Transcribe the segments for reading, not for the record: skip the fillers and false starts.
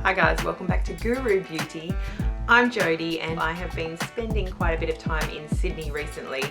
Hi guys, welcome back to Guru Beauty. I'm Jodie and I have been spending quite a bit of time in Sydney recently,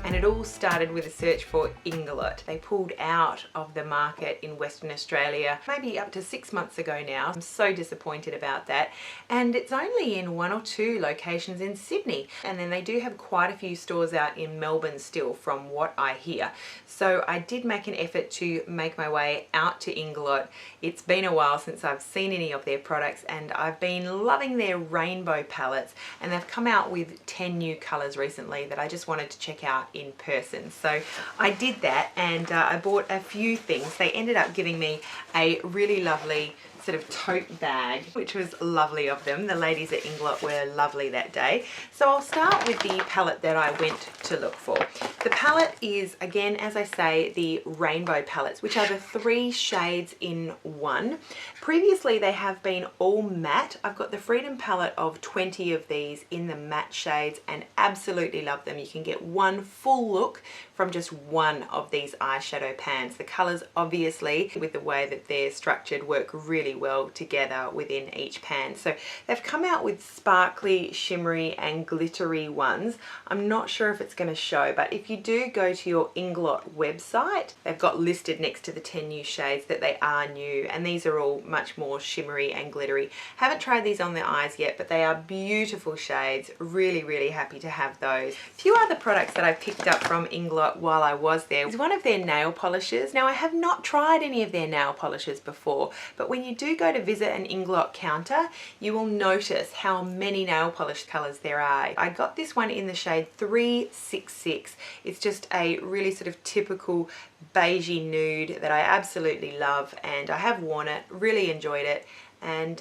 and it all started with a search for Inglot. They pulled out of the market in Western Australia maybe up to 6 months ago now. I'm so disappointed about that, and it's only in 1 or 2 locations in Sydney, and then they do have quite a few stores out in Melbourne still from what I hear. So I did make an effort to make my way out to Inglot. It's been a while since I've seen any of their products, and I've been loving their rainbow palettes, and they've come out with 10 new colors recently that I just wanted to check out in person. So I did that, and I bought a few things. They ended up giving me a really lovely sort of tote bag, which was lovely of them. The ladies at Inglot were lovely that day. So I'll start with the palette that I went to look for. The palette is, again, as I say, the rainbow palettes, which are the 3 shades in one. Previously they have been all matte. I've got the Freedom palette of 20 of these in the matte shades and absolutely love them. You can get one full look from just one of these eyeshadow pans. The colors, obviously, with the way that they're structured, work really well together within each pan. So they've come out with sparkly, shimmery and glittery ones. I'm not sure if it's going to show, but if you do go to your Inglot website, they've got listed next to the 10 new shades that they are new, and these are all much more shimmery and glittery. Haven't tried these on the eyes yet, but they are beautiful shades. Really happy to have those. A few other products that I picked up from Inglot while I was there is one of their nail polishes. Now, I have not tried any of their nail polishes before, but when you do go to visit an Inglot counter, you will notice how many nail polish colors there are. I got this one in the shade 366. It's just a really sort of typical beigey nude that I absolutely love, and I have worn it, really enjoyed it, and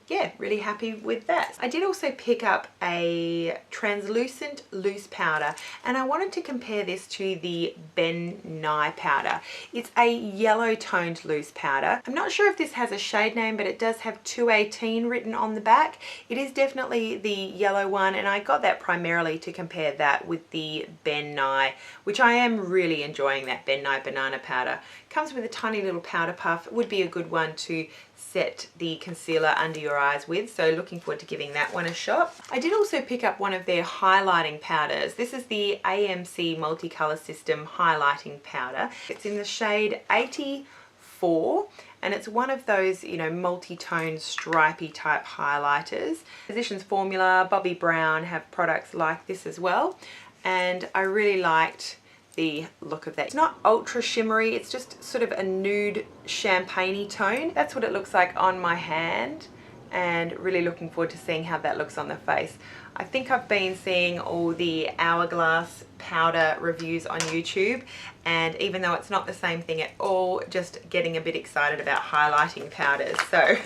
yeah, really happy with that. I did also pick up a translucent loose powder, and I wanted to compare this to the Ben Nye powder. It's a yellow toned loose powder. I'm not sure if this has a shade name, but it does have 218 written on the back. It is definitely the yellow one, and I got that primarily to compare that with the Ben Nye, which I am really enjoying. That Ben Nye banana powder comes with a tiny little powder puff. It would be a good one to set the concealer under your eyes with, so looking forward to giving that one a shot. I did also pick up one of their highlighting powders. This is the AMC Multicolor System highlighting powder. It's in the shade 84, and it's one of those, you know, multi-tone stripy type highlighters. Physicians Formula, Bobbi Brown have products like this as well, and I really liked the look of that. It's not ultra shimmery, it's just sort of a nude champagne-y tone. That's what it looks like on my hand, and really looking forward to seeing how that looks on the face. I think I've been seeing all the Hourglass powder reviews on YouTube, and even though it's not the same thing at all, just getting a bit excited about highlighting powders. So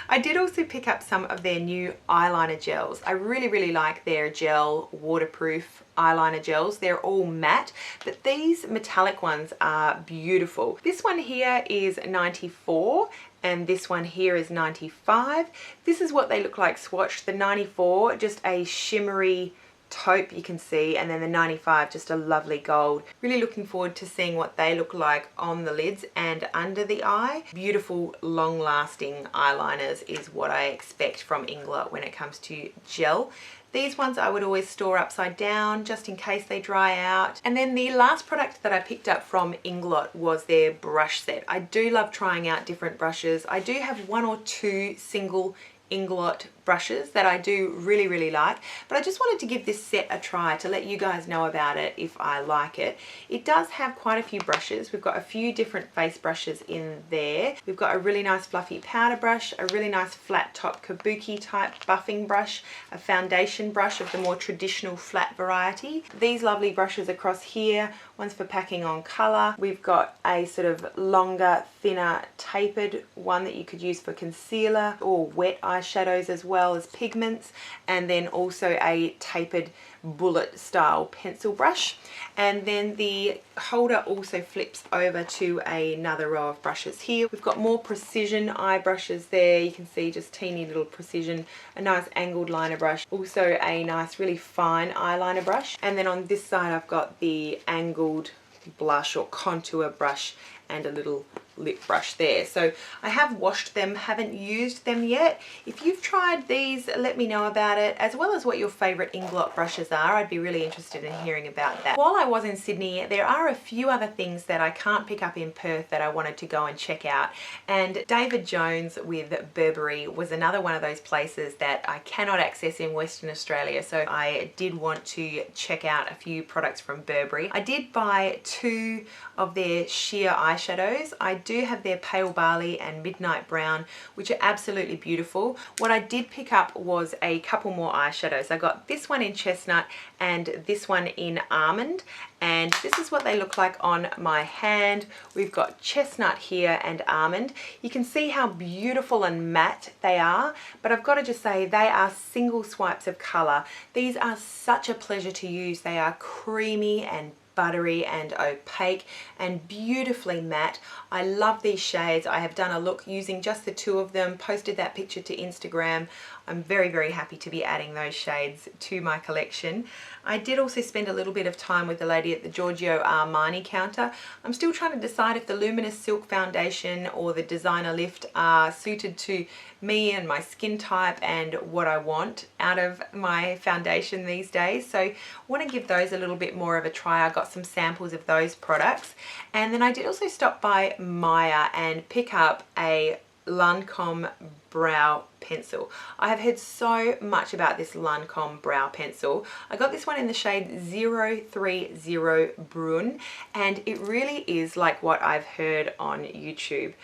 I did also pick up some of their new eyeliner gels. I really like their gel waterproof eyeliner gels. They're all matte, but these metallic ones are beautiful. This one here is 94 and this one here is 95. This is what they look like swatched. The 94, just a shimmery taupe, you can see, and then the 95, just a lovely gold. Really looking forward to seeing what they look like on the lids and under the eye. Beautiful, long-lasting eyeliners is what I expect from Inglot when it comes to gel. These ones I would always store upside down just in case they dry out. And then the last product that I picked up from Inglot was their brush set. I do love trying out different brushes. I do have 1 or 2 single Inglot brushes that I do really like, but I just wanted to give this set a try to let you guys know about it if I like it. It does have quite a few brushes. We've got a few different face brushes in there. We've got a really nice fluffy powder brush, a really nice flat top kabuki type buffing brush, a foundation brush of the more traditional flat variety. These lovely brushes across here, one's for packing on colour. We've got a sort of longer, thinner, tapered one that you could use for concealer or wet eyeshadows as well as pigments, and then also a tapered bullet style pencil brush. And then the holder also flips over to another row of brushes here. We've got more precision eye brushes there. You can see just teeny little precision, a nice angled liner brush, also a nice really fine eyeliner brush. And then on this side I've got the angled blush or contour brush and a little lip brush there. So I have washed them, haven't used them yet. If you've tried these, let me know about it, as well as what your favorite Inglot brushes are. I'd be really interested in hearing about that. While I was in Sydney, there are a few other things that I can't pick up in Perth that I wanted to go and check out, and David Jones with Burberry was another one of those places that I cannot access in Western Australia, so I did want to check out a few products from Burberry. I did buy 2 of their sheer eyeshadows. I do have their Pale Barley and Midnight Brown, which are absolutely beautiful. What I did pick up was a couple more eyeshadows. I got this one in Chestnut and this one in Almond, and this is what they look like on my hand. We've got Chestnut here and Almond. You can see how beautiful and matte they are, but I've got to just say they are single swipes of colour. These are such a pleasure to use. They are creamy and buttery and opaque and beautifully matte. I love these shades. I have done a look using just the 2 of them, posted that picture to Instagram. I'm very, very happy to be adding those shades to my collection. I did also spend a little bit of time with the lady at the Giorgio Armani counter. I'm still trying to decide if the Luminous Silk Foundation or the Designer Lift are suited to me and my skin type and what I want out of my foundation these days. So I want to give those a little bit more of a try. I got some samples of those products. And then I did also stop by Myer and pick up a Lancome brow pencil. I have heard so much about this Lancome brow pencil. I got this one in the shade 030 Brun, and it really is like what I've heard on YouTube.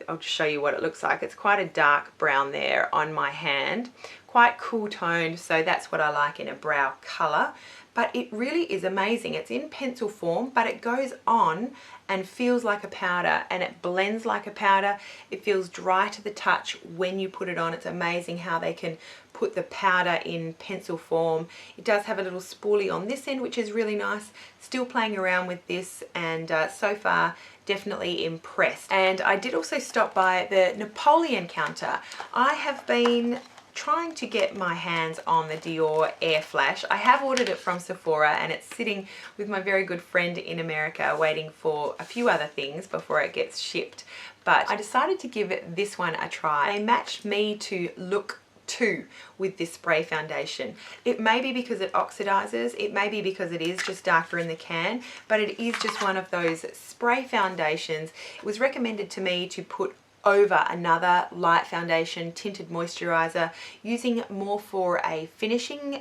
I'll just show you what it looks like. It's quite a dark brown there on my hand, quite cool toned, so that's what I like in a brow color. But it really is amazing. It's in pencil form, but it goes on and feels like a powder, and it blends like a powder. It feels dry to the touch when you put it on. It's amazing how they can put the powder in pencil form. It does have a little spoolie on this end, which is really nice. Still playing around with this, and so far definitely impressed. And I did also stop by the Napoleon counter. I have been trying to get my hands on the Dior Air Flash. I have ordered it from Sephora, and it's sitting with my very good friend in America waiting for a few other things before it gets shipped. But I decided to give this one a try. They matched me to look 2 with this spray foundation. It may be because it oxidizes, it may be because it is just darker in the can, but it is just one of those spray foundations. It was recommended to me to put over another light foundation tinted moisturizer, using more for a finishing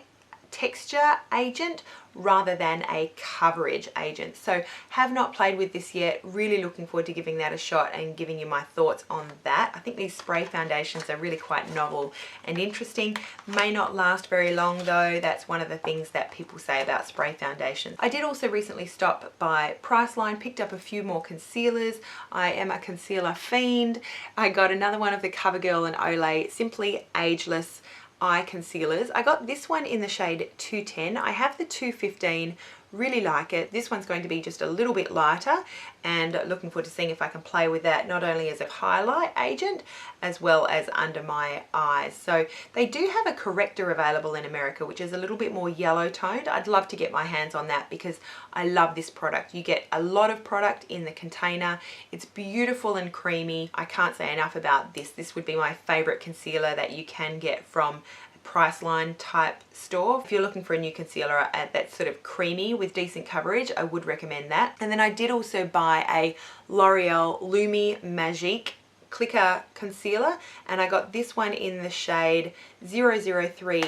texture agent rather than a coverage agent. So have not played with this yet. Really looking forward to giving that a shot and giving you my thoughts on that. I think these spray foundations are really quite novel and interesting. May not last very long though. That's one of the things that people say about spray foundations. I did also recently stop by Priceline, picked up a few more concealers. I am a concealer fiend. I got another one of the CoverGirl and Olay Simply Ageless eye concealers. I got this one in the shade 210. I have the 215, really like it. This one's going to be just a little bit lighter, and looking forward to seeing if I can play with that not only as a highlight agent as well as under my eyes. So they do have a corrector available in America, which is a little bit more yellow toned. I'd love to get my hands on that because I love this product. You get a lot of product in the container. It's beautiful and creamy. I can't say enough about this. This would be my favorite concealer that you can get from Priceline type store. If you're looking for a new concealer that's sort of creamy with decent coverage, I would recommend that. And then I did also buy a L'Oreal Lumi Magique Clicker Concealer, and I got this one in the shade 003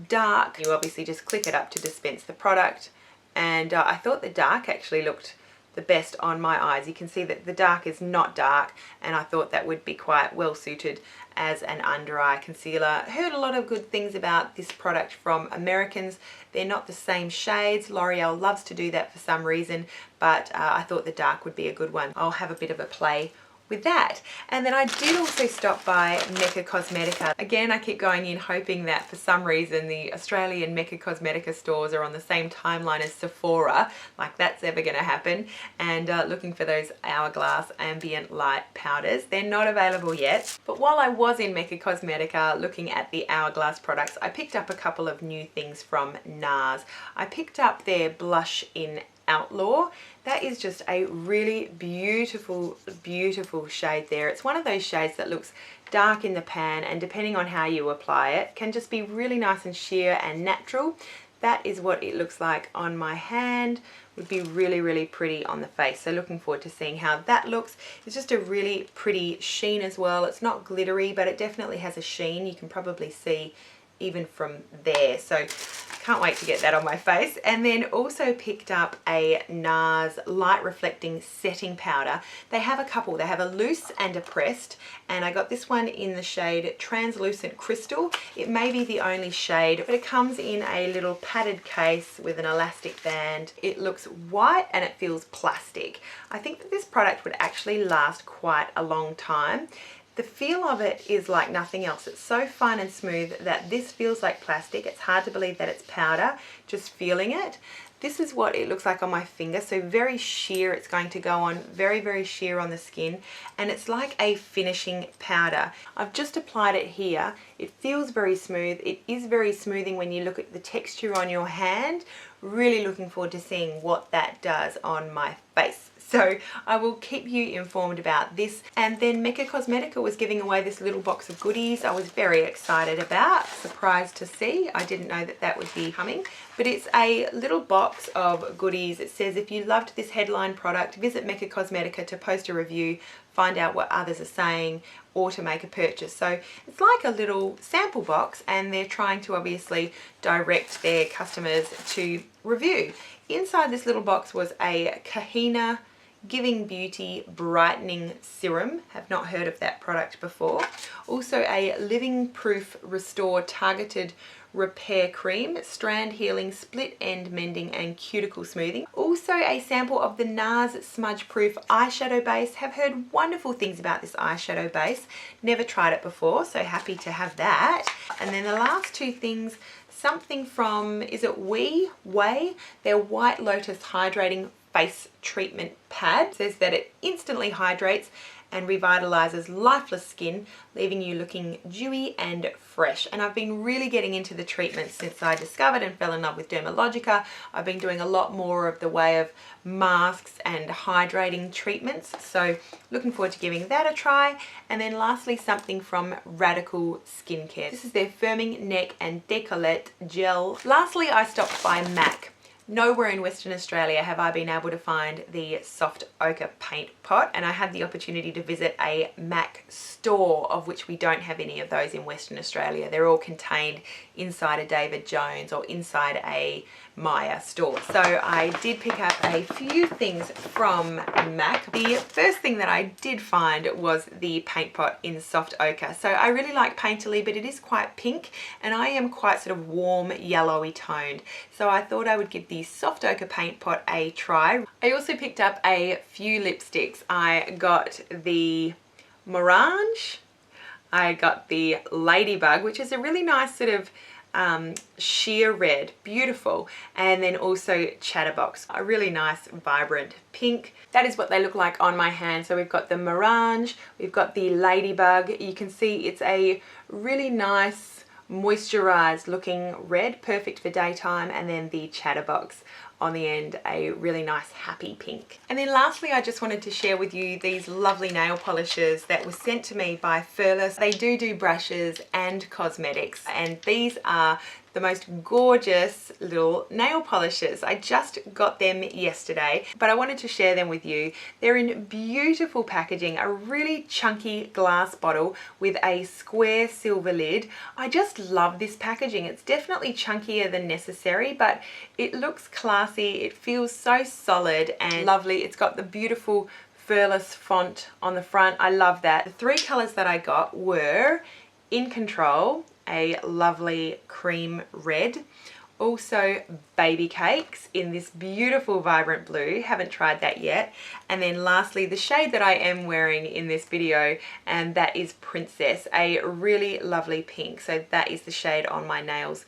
Dark. You obviously just click it up to dispense the product, and I thought the dark actually looked the best on my eyes. You can see that the dark is not dark, and I thought that would be quite well suited as an under eye concealer. Heard a lot of good things about this product from Americans. They're not the same shades. L'Oreal loves to do that for some reason, but I thought the dark would be a good one. I'll have a bit of a play with that. And then I did also stop by Mecca Cosmetica. Again, I keep going in hoping that for some reason the Australian Mecca Cosmetica stores are on the same timeline as Sephora, like that's ever going to happen, and looking for those Hourglass Ambient Light powders. They're not available yet, but while I was in Mecca Cosmetica looking at the Hourglass products, I picked up a couple of new things from NARS. I picked up their blush in Outlaw. That is just a really beautiful, beautiful shade there. It's one of those shades that looks dark in the pan, and depending on how you apply it, can just be really nice and sheer and natural. That is what it looks like on my hand. Would be really, really pretty on the face. So looking forward to seeing how that looks. It's just a really pretty sheen as well. It's not glittery, but it definitely has a sheen. You can probably see even from there. So can't wait to get that on my face. And then also picked up a NARS light reflecting setting powder. They have a couple. They have a loose and a pressed, and I got this one in the shade Translucent Crystal. It may be the only shade, but it comes in a little padded case with an elastic band. It looks white and it feels plastic. I think that this product would actually last quite a long time. The feel of it is like nothing else. It's so fine and smooth that this feels like plastic. It's hard to believe that it's powder, just feeling it. This is what it looks like on my finger. So very sheer. It's going to go on very, very sheer on the skin. And it's like a finishing powder. I've just applied it here. It feels very smooth. It is very smoothing when you look at the texture on your hand. Really looking forward to seeing what that does on my face. So I will keep you informed about this. And then Mecca Cosmetica was giving away this little box of goodies I was very excited about, surprised to see. I didn't know that that would be coming, but it's a little box of goodies. It says, if you loved this headline product, visit Mecca Cosmetica to post a review, find out what others are saying, or to make a purchase. So it's like a little sample box, and they're trying to obviously direct their customers to review. Inside this little box was a Kahina Giving Beauty Brightening Serum. Have not heard of that product before. Also a Living Proof Restore Targeted Repair Cream, Strand Healing, Split End Mending and Cuticle Smoothing. Also a sample of the NARS Smudge Proof Eyeshadow Base. Have heard wonderful things about this eyeshadow base. Never tried it before, so happy to have that. And then the last two things, something from, is it OLAY? Their White Lotus Hydrating Face Treatment Pad. It says that it instantly hydrates and revitalizes lifeless skin, leaving you looking dewy and fresh. And I've been really getting into the treatments since I discovered and fell in love with Dermalogica. I've been doing a lot more of the way of masks and hydrating treatments, so looking forward to giving that a try. And then lastly, something from Radical Skincare. This is their Firming Neck and Décolleté Gel. Lastly, I stopped by MAC. Nowhere in Western Australia have I been able to find the soft ochre paint pot, and I had the opportunity to visit a MAC store, of which we don't have any of those in Western Australia. They're all contained inside a David Jones or inside a Myer store. So I did pick up a few things from MAC. The first thing that I did find was the paint pot in soft ochre. So I really like Painterly, but it is quite pink, and I am quite sort of warm yellowy toned. So I thought I would give the soft ochre paint pot a try. I also picked up a few lipsticks. I got the Mirage, I got the Ladybug, which is a really nice sort of sheer red, beautiful, and then also Chatterbox, a really nice vibrant pink. That is what they look like on my hand. So we've got the Mirage, we've got the Ladybug. You can see it's a really nice moisturized looking red, perfect for daytime, and then the Chatterbox on the end, a really nice happy pink. And then lastly, I just wanted to share with you these lovely nail polishes that were sent to me by Furless. They do brushes and cosmetics, and these are the most gorgeous little nail polishes. I just got them yesterday, but I wanted to share them with you. They're in beautiful packaging, a really chunky glass bottle with a square silver lid. I just love this packaging. It's definitely chunkier than necessary, but it looks classy. It feels so solid and lovely. It's got the beautiful Furless font on the front. I love that. The three colors that I got were In Control, a lovely cream red, also Baby Cakes in this beautiful vibrant blue, haven't tried that yet, and then lastly the shade that I am wearing in this video, and that is Princess, a really lovely pink. So that is the shade on my nails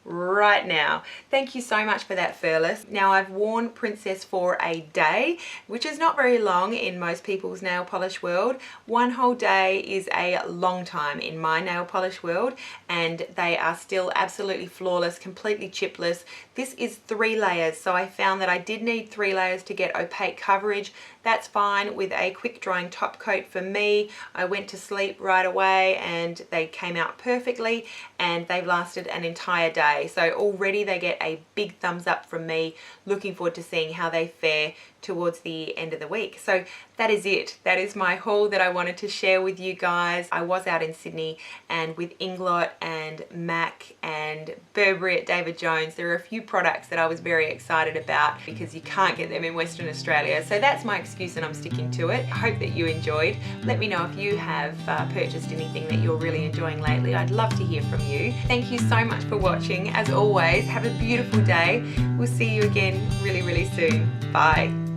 right now. Thank you so much for that, Furless. Now I've worn Princess for a day, which is not very long in most people's nail polish world. One whole day is a long time in my nail polish world, and they are still absolutely flawless, completely chipless. This is 3 layers, so I found that I did need 3 layers to get opaque coverage. That's fine with a quick drying top coat for me. I went to sleep right away and they came out perfectly, and they've lasted an entire day. So already they get a big thumbs up from me. Looking forward to seeing how they fare towards the end of the week. So that is it. That is my haul that I wanted to share with you guys. I was out in Sydney, and with Inglot and MAC and Burberry at David Jones, there are a few products that I was very excited about because you can't get them in Western Australia. So that's my excuse and I'm sticking to it. I hope that you enjoyed. Let me know if you have purchased anything that you're really enjoying lately. I'd love to hear from you. Thank you so much for watching. As always, have a beautiful day. We'll see you again really, really soon. Bye.